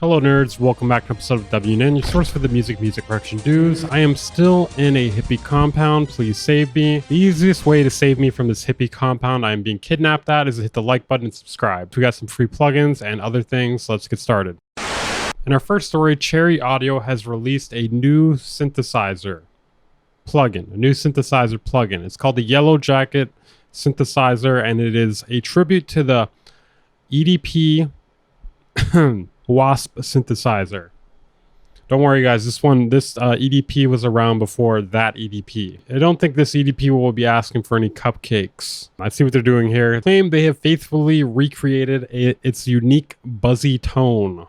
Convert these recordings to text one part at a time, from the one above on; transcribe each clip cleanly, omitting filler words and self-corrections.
Hello nerds, welcome back to an episode of WNN, your source for the music correction news. I am still in a hippie compound, please save me. The easiest way to save me from this hippie compound I am being kidnapped at is to hit the like button and subscribe. We got some free plugins and other things, so let's get started. In our first story, Cherry Audio has released a new synthesizer plugin. It's called the Yellow Jacket synthesizer, and it is a tribute to the EDP Wasp synthesizer. Don't worry guys, this EDP was around before that EDP. I don't think this EDP will be asking for any cupcakes. I see what they're doing here. They claim they have faithfully recreated its unique buzzy tone.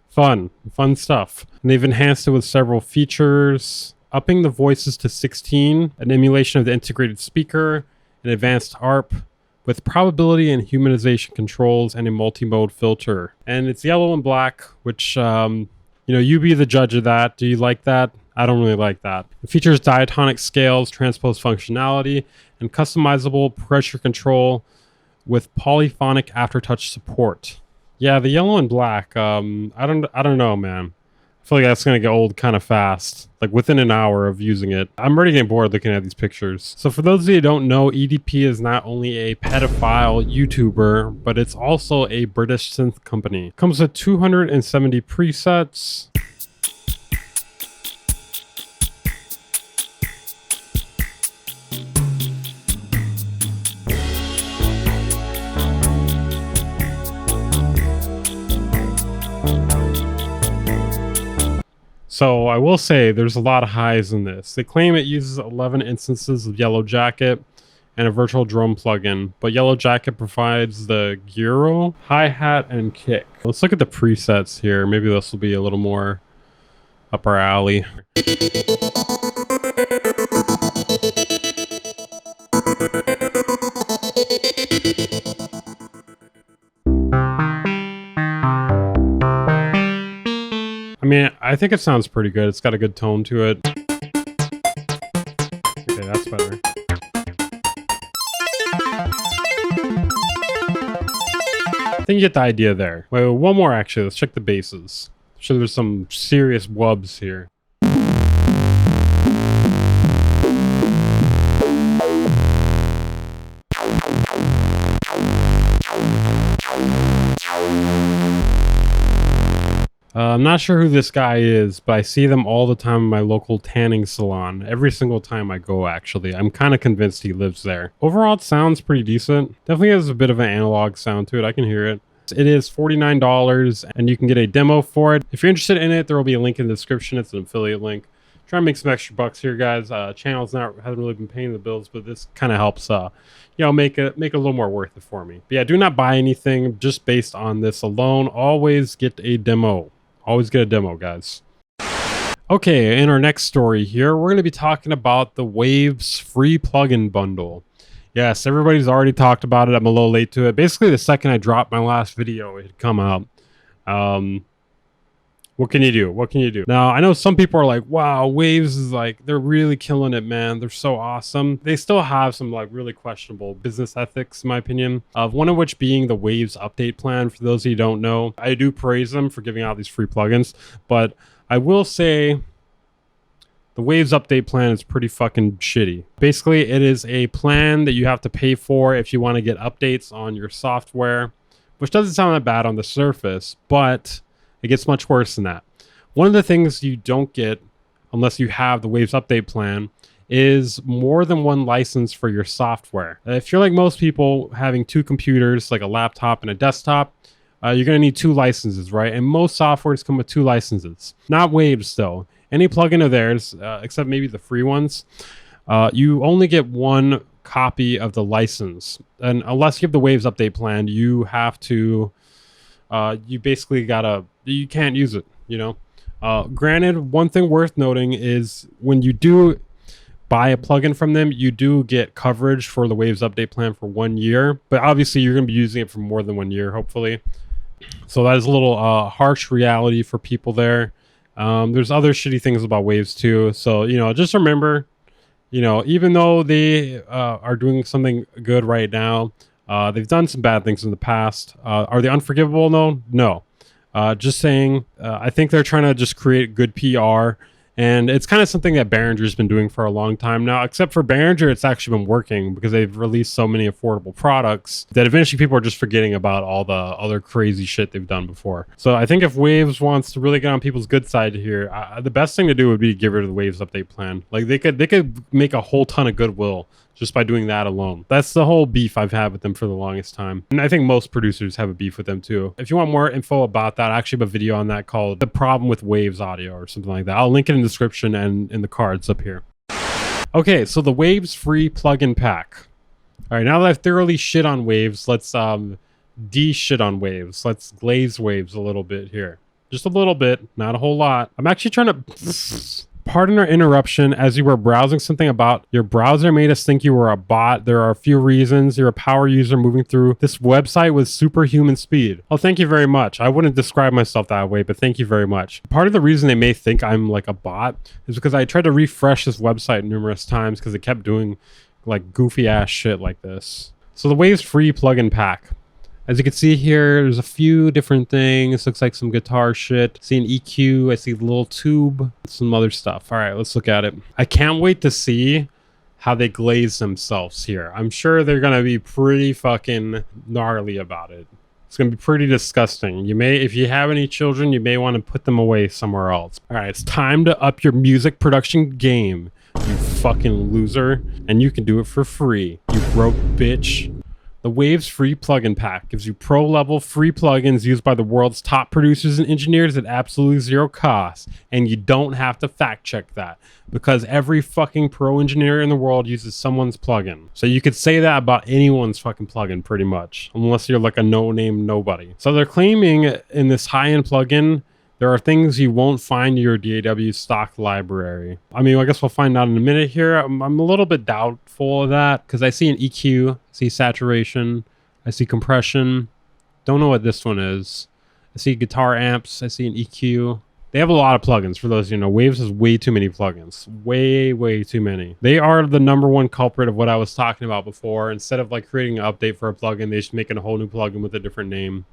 Fun stuff. And they've enhanced it with several features, upping the voices to 16, an emulation of the integrated speaker, an advanced ARP, with probability and humanization controls and a multi-mode filter. And it's yellow and black, which, you be the judge of that. Do you like that? I don't really like that. It features diatonic scales, transpose functionality, and customizable pressure control with polyphonic aftertouch support. Yeah, the yellow and black, I don't know, man. I feel like that's gonna get old kind of fast, like within an hour of using it. I'm already getting bored looking at these pictures. So for those of you who don't know, EDP is not only a pedophile YouTuber, but it's also a British synth company. Comes with 270 presets. So I will say there's a lot of highs in this. They claim it uses 11 instances of Yellow Jacket and a virtual drum plugin, but Yellow Jacket provides the gyro, hi-hat, and kick. Let's look at the presets here. Maybe this will be a little more up our alley. I mean, I think it sounds pretty good. It's got a good tone to it. Okay, that's better. I think you get the idea there. Wait, one more actually. Let's check the basses. I'm sure there's some serious wubs here. I'm not sure who this guy is, but I see them all the time in my local tanning salon. Every single time I go, actually. I'm kind of convinced he lives there. Overall, it sounds pretty decent. Definitely has a bit of an analog sound to it. I can hear it. It is $49, and you can get a demo for it. If you're interested in it, there will be a link in the description. It's an affiliate link. Try and make some extra bucks here, guys. Channel's hasn't really been paying the bills, but this kind of helps, make it a little more worth it for me. But yeah, do not buy anything just based on this alone. Always get a demo. Always get a demo, guys. Okay, in our next story here, we're going to be talking about the Waves free plugin bundle. Yes, everybody's already talked about it. I'm a little late to it. Basically, the second I dropped my last video, it had come out. What can you do? What can you do? Now, I know some people are like, wow, Waves is like, they're really killing it, man. They're so awesome. They still have some like really questionable business ethics, in my opinion. One of which being the Waves update plan. For those of you who don't know, I do praise them for giving out these free plugins, but I will say the Waves update plan is pretty fucking shitty. Basically, it is a plan that you have to pay for if you want to get updates on your software, which doesn't sound that bad on the surface, but it gets much worse than that. One of the things you don't get unless you have the Waves update plan is more than one license for your software. If you're like most people having two computers, like a laptop and a desktop, you're going to need two licenses, right? And most softwares come with two licenses. Not Waves, though. Any plugin of theirs, except maybe the free ones, you only get one copy of the license. And unless you have the Waves update plan, you have to... you basically you can't use it, Granted, one thing worth noting is when you do buy a plugin from them, you do get coverage for the Waves update plan for 1 year, but obviously you're going to be using it for more than 1 year, hopefully. So that is a little harsh reality for people there. There's other shitty things about Waves too. So, just remember, even though they are doing something good right now, They've done some bad things in the past. Are they unforgivable? No. Just saying, I think they're trying to just create good PR. And it's kind of something that Behringer's been doing for a long time now, except for Behringer, it's actually been working because they've released so many affordable products that eventually people are just forgetting about all the other crazy shit they've done before. So I think if Waves wants to really get on people's good side here, the best thing to do would be to get rid of the Waves update plan. Like they could make a whole ton of goodwill just by doing that alone. That's the whole beef I've had with them for the longest time. And I think most producers have a beef with them too. If you want more info about that, I actually have a video on that called The Problem with Waves Audio or something like that. I'll link it in the description and in the cards up here. Okay, so the Waves free plugin pack. All right, now that I've thoroughly shit on Waves, let's de-shit on Waves. Let's glaze Waves a little bit here. Just a little bit, not a whole lot. I'm actually trying to... Pardon our interruption. As you were browsing something about your browser made us think you were a bot. There are a few reasons. You're a power user moving through this website with superhuman speed. Oh, thank you very much. I wouldn't describe myself that way, but thank you very much. Part of the reason they may think I'm like a bot is because I tried to refresh this website numerous times because it kept doing like goofy ass shit like this. So the Waves free plugin pack. As you can see here, there's a few different things. Looks like some guitar shit. I see an EQ. I see a little tube. Some other stuff. All right, let's look at it. I can't wait to see how they glaze themselves here. I'm sure they're going to be pretty fucking gnarly about it. It's going to be pretty disgusting. You may, if you have any children, you may want to put them away somewhere else. All right, it's time to up your music production game, you fucking loser. And you can do it for free, you broke bitch. The Waves free plugin pack gives you pro-level free plugins used by the world's top producers and engineers at absolutely zero cost. And you don't have to fact check that because every fucking pro engineer in the world uses someone's plugin. So you could say that about anyone's fucking plugin pretty much, unless you're like a no-name nobody. So they're claiming in this high-end plugin, there are things you won't find in your DAW stock library. I mean, I guess we'll find out in a minute here. I'm a little bit doubtful of that because I see an EQ, I see saturation, I see compression. Don't know what this one is. I see guitar amps, I see an EQ. They have a lot of plugins. For those you know, Waves has way too many plugins. Way too many. They are the #1 culprit of what I was talking about before. Instead of like creating an update for a plugin, they just making a whole new plugin with a different name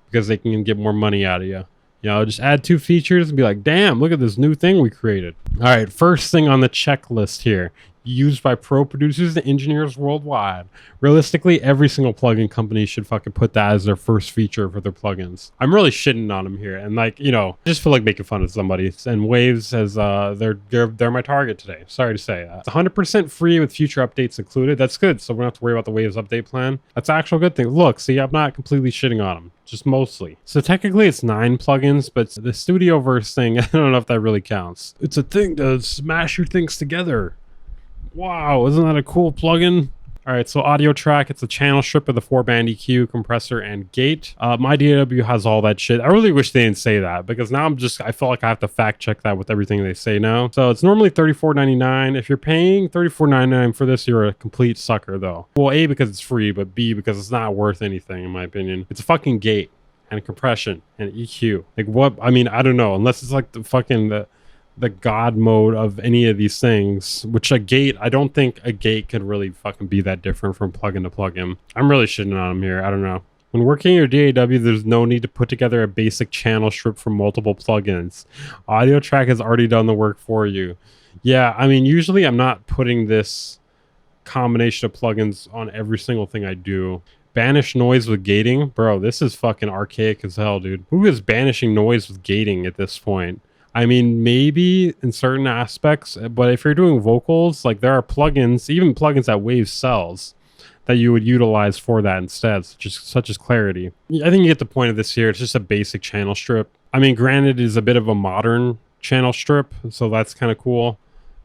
because they can get more money out of you. You know, just add 2 features and be like, damn, look at this new thing we created. All right, first thing on the checklist here. Used by pro producers and engineers worldwide. Realistically, every single plugin company should fucking put that as their first feature for their plugins. I'm really shitting on them here. And like, you know, I just feel like making fun of somebody. And Waves has, they're my target today. Sorry to say that. It's 100% free with future updates included. That's good. So we don't have to worry about the Waves update plan. That's an actual good thing. Look, see, I'm not completely shitting on them. Just mostly. So technically it's 9 plugins, but the Studioverse thing, I don't know if that really counts. It's a thing to smash your things together. Wow, isn't that a cool plugin? All right, so audio track, it's a channel strip of the 4-band EQ, compressor, and gate. My DAW has all that shit. I really wish they didn't say that because now I feel like I have to fact check that with everything they say now. So it's normally $34.99. If you're paying $34.99 for this, you're a complete sucker though. Well, A, because it's free, but B, because it's not worth anything in my opinion. It's a fucking gate and compression and EQ. Like what, I mean, I don't know, unless it's like the fucking, the god mode of any of these things, which a gate, I don't think a gate could really fucking be that different from plugin to plugin. I'm really shitting on them here. I don't know. When working your DAW, there's no need to put together a basic channel strip from multiple plugins. Audio track has already done the work for you. Yeah, I mean, usually I'm not putting this combination of plugins on every single thing I do. Banish noise with gating? Bro, this is fucking archaic as hell, dude. Who is banishing noise with gating at this point? I mean, maybe in certain aspects, but if you're doing vocals, like there are plugins, even plugins that Waves sells, that you would utilize for that instead, such as Clarity. I think you get the point of this here. It's just a basic channel strip. I mean, granted, it is a bit of a modern channel strip, so that's kind of cool.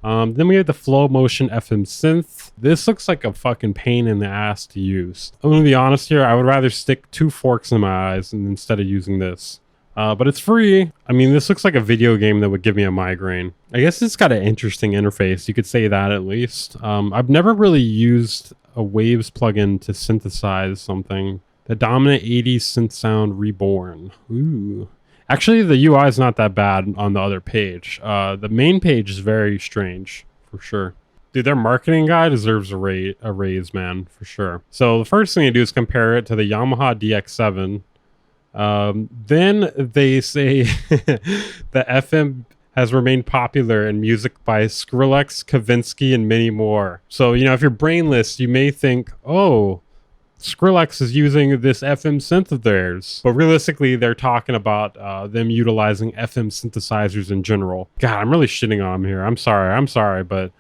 Then we have the Flow Motion FM Synth. This looks like a fucking pain in the ass to use. I'm gonna be honest here, I would rather stick 2 forks in my eyes instead of using this. But it's free. I mean, this looks like a video game that would give me a migraine. I guess it's got an interesting interface. You could say that at least. I've never really used a Waves plugin to synthesize something. The dominant 80s synth sound reborn. Ooh. Actually, the UI is not that bad on the other page. The main page is very strange, for sure. Dude, their marketing guy deserves a raise, man, for sure. So the first thing they do is compare it to the Yamaha DX7. Then they say the FM has remained popular in music by Skrillex, Kavinsky, and many more. So, you know, if you're brainless, you may think, oh, Skrillex is using this FM synth of theirs. But realistically, they're talking about them utilizing FM synthesizers in general. God, I'm really shitting on them here. I'm sorry, but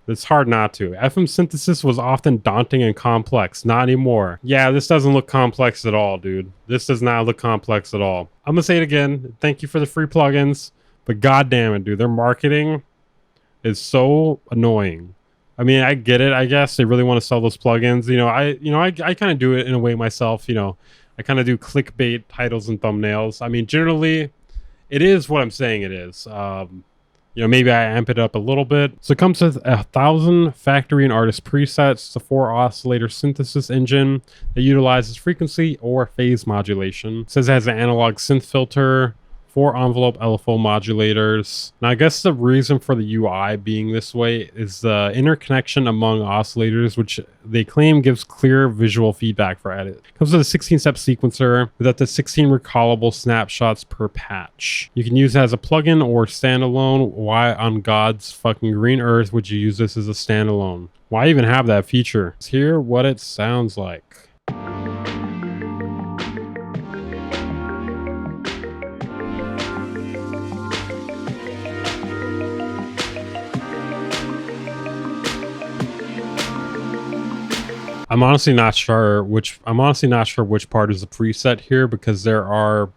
it's hard not to. FM synthesis was often daunting and complex. Not anymore. Yeah, this doesn't look complex at all, dude. This does not look complex at all. I'm gonna say it again. Thank you for the free plugins. But god damn it, dude. Their marketing is so annoying. I mean, I get it. I guess they really want to sell those plugins. I kind of do it in a way myself. You know, I kind of do clickbait titles and thumbnails. I mean, generally, it is what I'm saying it is. You know, maybe I amp it up a little bit. So it comes with 1,000 factory and artist presets. It's a 4-oscillator synthesis engine that utilizes frequency or phase modulation. It says it has an analog synth filter, 4 envelope LFO modulators. Now, I guess the reason for the UI being this way is the interconnection among oscillators, which they claim gives clear visual feedback for edit. It comes with a 16-step sequencer with up to 16 recallable snapshots per patch. You can use it as a plugin or standalone. Why on God's fucking green earth would you use this as a standalone? Why even have that feature? Let's hear what it sounds like. I'm honestly not sure which part is the preset here, because there are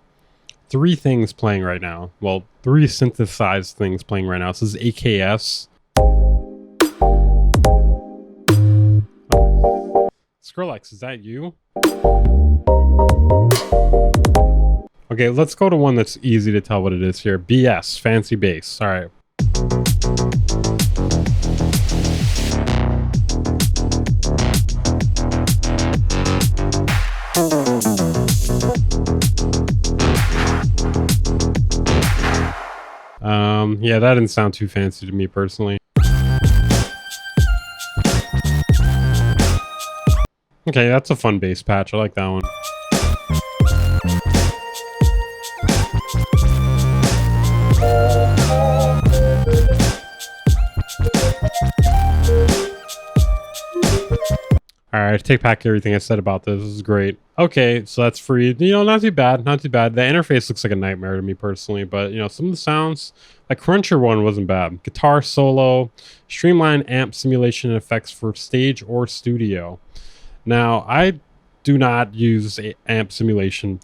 3 things playing right now. Well, 3 synthesized things playing right now. This is AKS. Oh. Skrillex, is that you? Okay, let's go to one that's easy to tell what it is here. BS, fancy bass. All right. Yeah, that didn't sound too fancy to me personally. Okay, that's a fun bass patch. I like that one. All right, take back everything I said about this. This is great. Okay, so that's free. You know, not too bad. Not too bad. The interface looks like a nightmare to me personally, but you know, some of the sounds, like Cruncher one wasn't bad. Guitar solo, streamlined amp simulation and effects for stage or studio. Now, I do not use amp simulation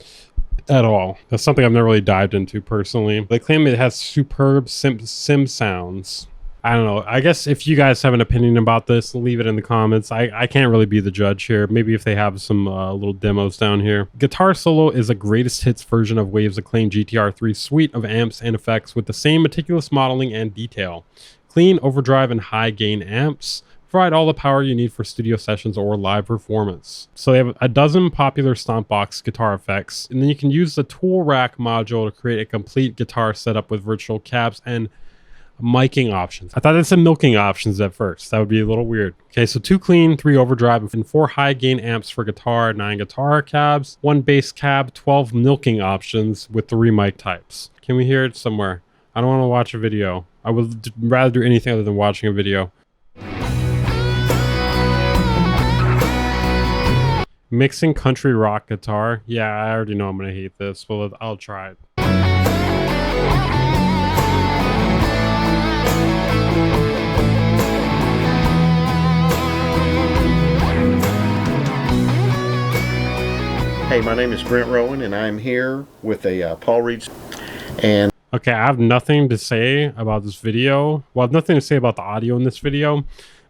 at all. That's something I've never really dived into personally. They claim it has superb sim sounds. I don't know. I guess if you guys have an opinion about this, leave it in the comments. I can't really be the judge here. Maybe if they have some little demos down here. Guitar Solo is a greatest hits version of Waves' acclaimed GTR3 suite of amps and effects with the same meticulous modeling and detail. Clean, overdrive, and high gain amps provide all the power you need for studio sessions or live performance. So they have a dozen popular Stompbox guitar effects, and then you can use the tool rack module to create a complete guitar setup with virtual cabs and miking options. I thought it said milking options at first. That would be a little weird. Okay, so 2 clean, 3 overdrive, and 4 high gain amps for guitar, 9 guitar cabs, 1 bass cab, 12 milking options with 3 mic types. Can we hear it somewhere? I don't want to watch a video. I would rather do anything other than watching a video. Mixing country rock guitar. Yeah, I already know I'm gonna hate this. Well, I'll try it. Hey, my name is Brent Rowan, and I'm here with a Paul Reed. And okay, I have nothing to say about this video. Well, I have nothing to say about the audio in this video,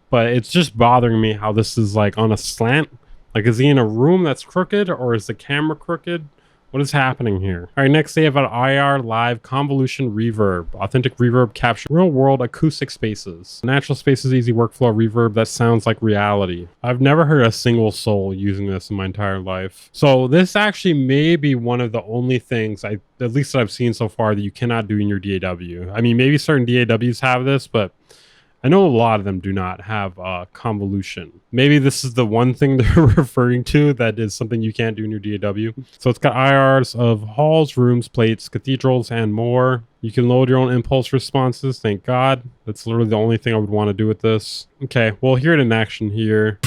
but it's just bothering me how this is like on a slant. Like, is he in a room that's crooked, or is the camera crooked? What is happening here? All right, next they have an IR Live Convolution Reverb. Authentic reverb capture real-world acoustic spaces. Natural spaces, easy workflow reverb that sounds like reality. I've never heard a single soul using this in my entire life. So this actually may be one of the only things, at least that I've seen so far, that you cannot do in your DAW. I mean, maybe certain DAWs have this, but I know a lot of them do not have convolution. Maybe this is the one thing they're referring to that is something you can't do in your DAW. So it's got IRs of halls, rooms, plates, cathedrals, and more. You can load your own impulse responses, thank God. That's literally the only thing I would want to do with this. Okay, we'll hear it in action here.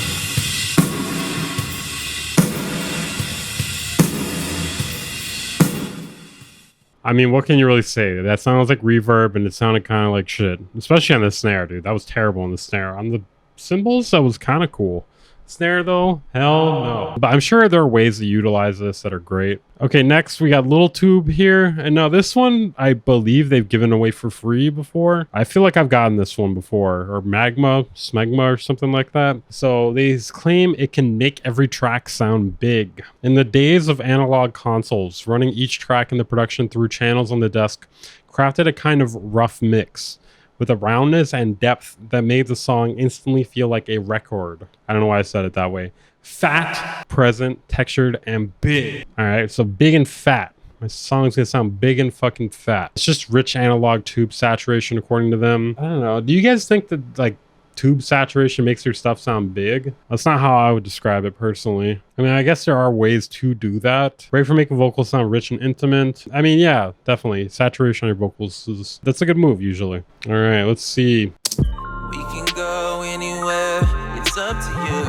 I mean, what can you really say? That sounds like reverb, and it sounded kind of like shit. Especially on the snare, dude. That was terrible on the snare. On the cymbals, that was kind of cool. Snare, though? Hell no. But I'm sure there are ways to utilize this that are great. Okay, next we got Little Tube here. And now this one, I believe they've given away for free before. I feel like I've gotten this one before. Or Smegma or something like that. So they claim it can make every track sound big. In the days of analog consoles, running each track in the production through channels on the desk crafted a kind of rough mix with a roundness and depth that made the song instantly feel like a record. I don't know why I said it that way. Fat, present, textured, and big. All right, so big and fat. My song's gonna sound big and fucking fat. It's just rich analog tube saturation according to them. I don't know. Do you guys think that like tube saturation makes your stuff sound big? That's not how I would describe it personally. I mean, I guess there are ways to do that. Great for making vocals sound rich and intimate. I mean, yeah, definitely. Saturation on your vocals that's a good move usually. All right, let's see. We can go anywhere, it's up to you.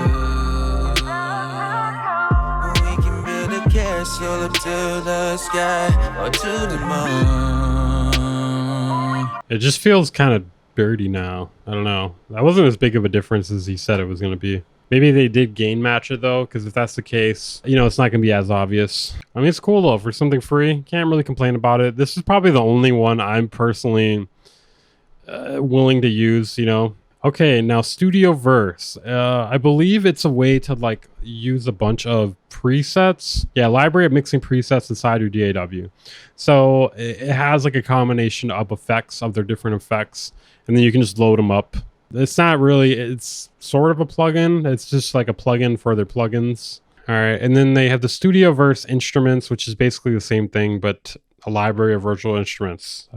We can build a castle up to the sky or to the moon. It just feels kind of dirty now. I don't know. That wasn't as big of a difference as he said it was going to be. Maybe they did gain match it though, because if that's the case, you know, it's not going to be as obvious. I mean, it's cool though. For something free, can't really complain about it. This is probably the only one I'm personally willing to use, you know. Okay, now Studio Verse. I believe it's a way to like use a bunch of presets. Yeah, library of mixing presets inside your DAW. So it has like a combination of effects, of their different effects, and then you can just load them up. It's not really, it's sort of a plugin. It's just like a plugin for their plugins. All right, and then they have the Studio Verse instruments, which is basically the same thing, but a library of virtual instruments.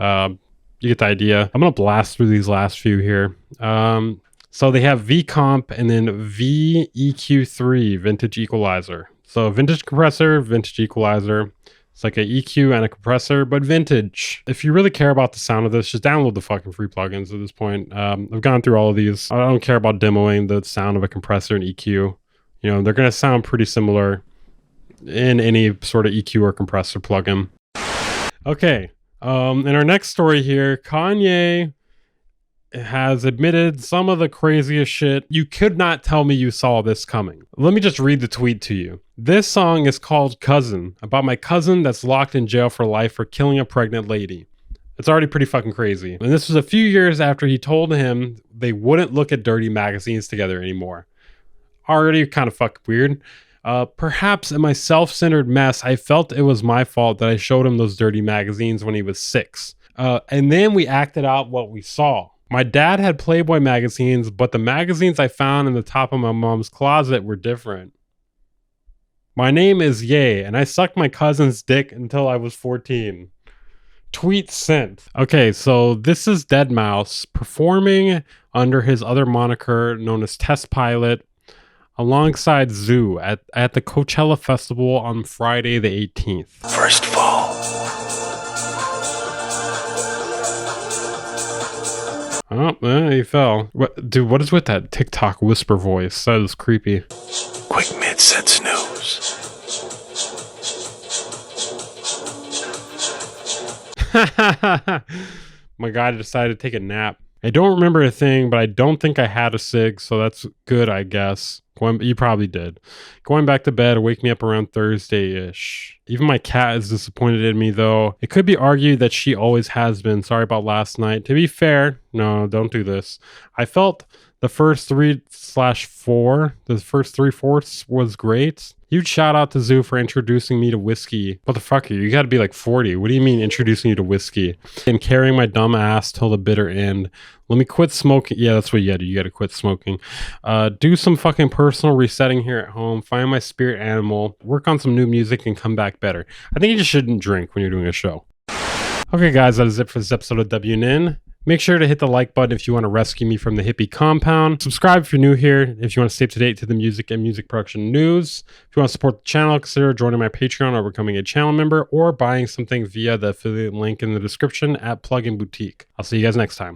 You get the idea. I'm going to blast through these last few here. So they have V-Comp and then VEQ3, Vintage Equalizer. So vintage compressor, vintage equalizer. It's like an EQ and a compressor, but vintage. If you really care about the sound of this, just download the fucking free plugins at this point. I've gone through all of these. I don't care about demoing the sound of a compressor and EQ. You know, they're going to sound pretty similar in any sort of EQ or compressor plugin. Okay. In our next story here, Kanye has admitted some of the craziest shit. You could not tell me you saw this coming. Let me just read the tweet to you. This song is called Cousin, about my cousin that's locked in jail for life for killing a pregnant lady. It's already pretty fucking crazy. And this was a few years after he told him they wouldn't look at dirty magazines together anymore. Already kind of fucking weird. Perhaps in my self-centered mess, I felt it was my fault that I showed him those dirty magazines when he was 6. And then we acted out what we saw. My dad had Playboy magazines, but the magazines I found in the top of my mom's closet were different. My name is Ye, and I sucked my cousin's dick until I was 14. Tweet sent. Okay, so this is Deadmau5 performing under his other moniker known as Test Pilot, alongside Zoo at the Coachella Festival on Friday the 18th. First of all, oh, he fell. Dude, what is with that TikTok whisper voice? That is creepy. quick mid-set snooze. My guy decided to take a nap. I don't remember a thing, but I don't think I had a cig, so that's good, I guess. You probably did. Going back to bed, wake me up around Thursday-ish. Even my cat is disappointed in me, though. It could be argued that she always has been. Sorry about last night. To be fair, no, don't do this. I felt the first 3/4, the first 3/4 was great. Huge shout out to Zoo for introducing me to whiskey. What the fuck are you? You gotta be like 40. What do you mean introducing you to whiskey? And carrying my dumb ass till the bitter end. Let me quit smoking. Yeah, that's what you gotta do. You gotta quit smoking. Do some fucking personal resetting here at home. Find my spirit animal. Work on some new music and come back better. I think you just shouldn't drink when you're doing a show. Okay, guys, that is it for this episode of WNN. Make sure to hit the like button if you want to rescue me from the hippie compound. Subscribe if you're new here, if you want to stay up to date to the music and music production news. If you want to support the channel, consider joining my Patreon or becoming a channel member or buying something via the affiliate link in the description at Plugin Boutique. I'll see you guys next time.